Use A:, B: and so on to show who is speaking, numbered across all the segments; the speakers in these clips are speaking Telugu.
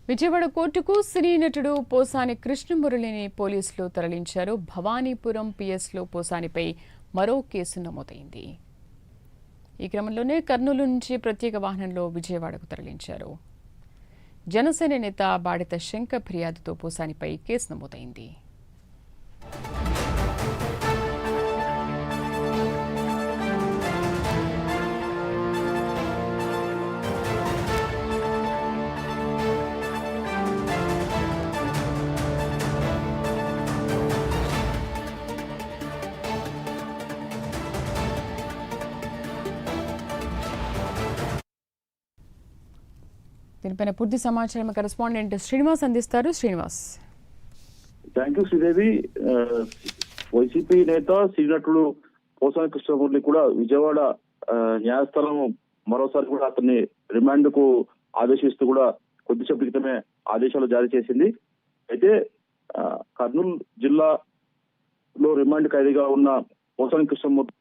A: విజయవాడ కోర్టుకు సినీ నటుడు పోసాని కృష్ణమురళిని పోలీసులు తరలించారు. భవానీపురం పిఎస్లో పోసానిపై మరో కేసు నమోదైంది. ఈ క్రమంలోనే కర్నూలు నుంచి ప్రత్యేక వాహనంలో విజయవాడకు తరలించారు. జనసేన నేత బాడిత శంకర్ ఫిర్యాదుతో పోసానిపై కేసు నమోదైంది. దీనిపైన పూర్తి సమాచారం కరెస్పాండెంట్ శ్రీనివాస్ అందిస్తారు. Srinivas.
B: Thank you Sridevi. YCP నేత శ్రీనటుడు పోసాని కృష్ణమురళి కూడా విజయవాడ న్యాయస్థానం మరోసారి కూడా అతన్ని రిమాండ్ కు ఆదేశిస్తూ కూడా కొద్దిసేపు క్రితమే ఆదేశాలు జారీ చేసింది. అయితే కర్నూలు జిల్లాలో రిమాండ్ ఖైదీగా ఉన్న పోసాని కృష్ణమురళి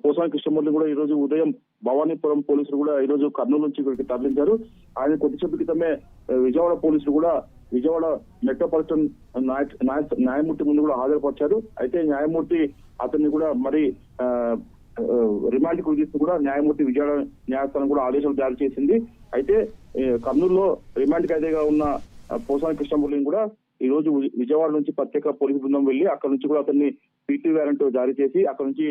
B: పోసాని కృష్ణమురళి కూడా ఈ రోజు ఉదయం భవానీపురం పోలీసులు కూడా ఈ రోజు కర్నూలు నుంచి ఇక్కడికి తరలించారు. ఆయన కొద్దిసేపు క్రితమే విజయవాడ పోలీసులు కూడా విజయవాడ మెట్రోపాలిటన్ న్యాయమూర్తి ముందు కూడా హాజరుపరిచారు. అయితే న్యాయమూర్తి అతన్ని కూడా మరి రిమాండ్ కు విధిస్తూ కూడా న్యాయమూర్తి విజయవాడ న్యాయస్థానం కూడా ఆదేశాలు జారీ చేసింది. అయితే కర్నూలులో రిమాండ్ ఖైదీగా ఉన్న పోసాని కృష్ణమురళిని కూడా ఈ రోజు విజయవాడ నుంచి ప్రత్యేక పోలీసు బృందం వెళ్లి అక్కడ నుంచి కూడా అతన్ని పీటీ వారెంట్ జారీ చేసి అక్కడ నుంచి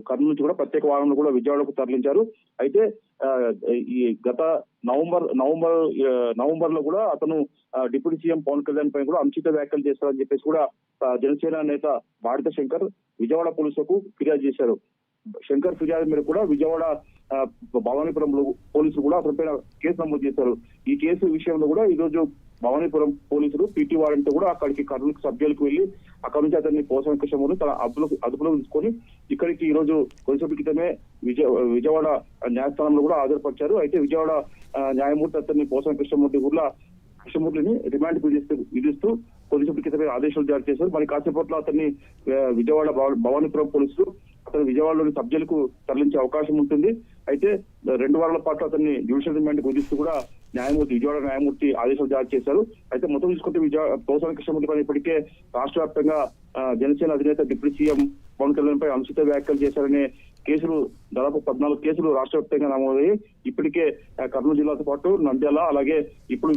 B: కర్నూలు నుంచి కూడా ప్రత్యేక వాహనంలో కూడా విజయవాడకు తరలించారు. అయితే ఈ గత నవంబర్ లో కూడా అతను డిప్యూటీ సీఎం పవన్ కళ్యాణ్ పై కూడా అనుచిత వ్యాఖ్యలు చేస్తారని చెప్పేసి కూడా జనసేన నేత బాడిత శంకర్ విజయవాడ పోలీసులకు ఫిర్యాదు చేశారు. శంకర్ ఫిర్యాదు మేరకు కూడా విజయవాడ భవానీపురం పోలీసులు కూడా అతనిపైన కేసు నమోదు చేశారు. ఈ కేసు విషయంలో కూడా ఈ రోజు భవానీపురం పోలీసులు పీటీ వారెంట్ కూడా అక్కడికి కర్నూలు సబ్ జైలుకు వెళ్లి అక్కడ నుంచి అతన్ని పోసాని కృష్ణమురళిని తన అదుపులో తీసుకొని ఇక్కడికి ఈ రోజు కొద్దిసేపు క్రితమే విజయవాడ న్యాయస్థానంలో కూడా హాజరుపరిచారు. అయితే విజయవాడ న్యాయమూర్తి అతన్ని పోసాని కృష్ణమురళిని రిమాండ్ విధిస్తూ కొద్దిసేపు క్రితమే ఆదేశాలు జారీ చేశారు. మరి కాసేపట్లో అతన్ని విజయవాడ భవానీపురం పోలీసులు అతను విజయవాడలోని సబ్ జైలుకు తరలించే అవకాశం ఉంటుంది. అయితే 2 వారాల పాటు అతన్ని జ్యుడిషియల్ రిమాండ్ విధిస్తూ కూడా విజయవాడ న్యాయమూర్తి ఆదేశాలు జారీ చేశారు. అయితే మొత్తం చూసుకుంటే పోసాని కృష్ణమురళి పైన ఇప్పటికే రాష్ట్ర వ్యాప్తంగా జనసేన అధినేత డిప్యూటీ సీఎం పవన్ కళ్యాణ్ పై అనుచిత వ్యాఖ్యలు చేశారనే కేసులు దాదాపు 14 కేసులు రాష్ట్ర వ్యాప్తంగా నమోదయ్యి ఇప్పటికే కర్నూలు జిల్లాతో పాటు నంద్యాల అలాగే ఇప్పుడు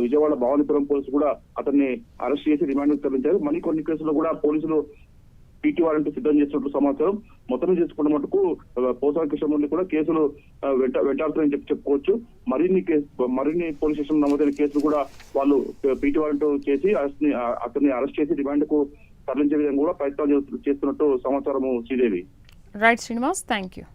B: విజయవాడ భవానీపురం పోలీసులు కూడా అతన్ని అరెస్ట్ చేసి రిమాండ్ తరలించారు. మరికొన్ని కేసుల్లో కూడా పోలీసులు పీటీ వారెంట్ సిద్ధం చేసినట్లు సమాచారం. మొత్తం చేసుకున్న మటుకు పోసాని కృష్ణమురళి కూడా కేసులు వెంటాడుతాయని చెప్పుకోవచ్చు. మరిన్ని పోలీస్ స్టేషన్ నమోదైన కేసులు కూడా వాళ్ళు పీటీ వారెంట్ చేసి అతన్ని అరెస్ట్ చేసి రిమాండ్ కు తరలించే విధంగా కూడా ప్రయత్నాలు చేస్తున్నట్టు సమాచారం. Sridevi.
A: Right Srinivas, thank you.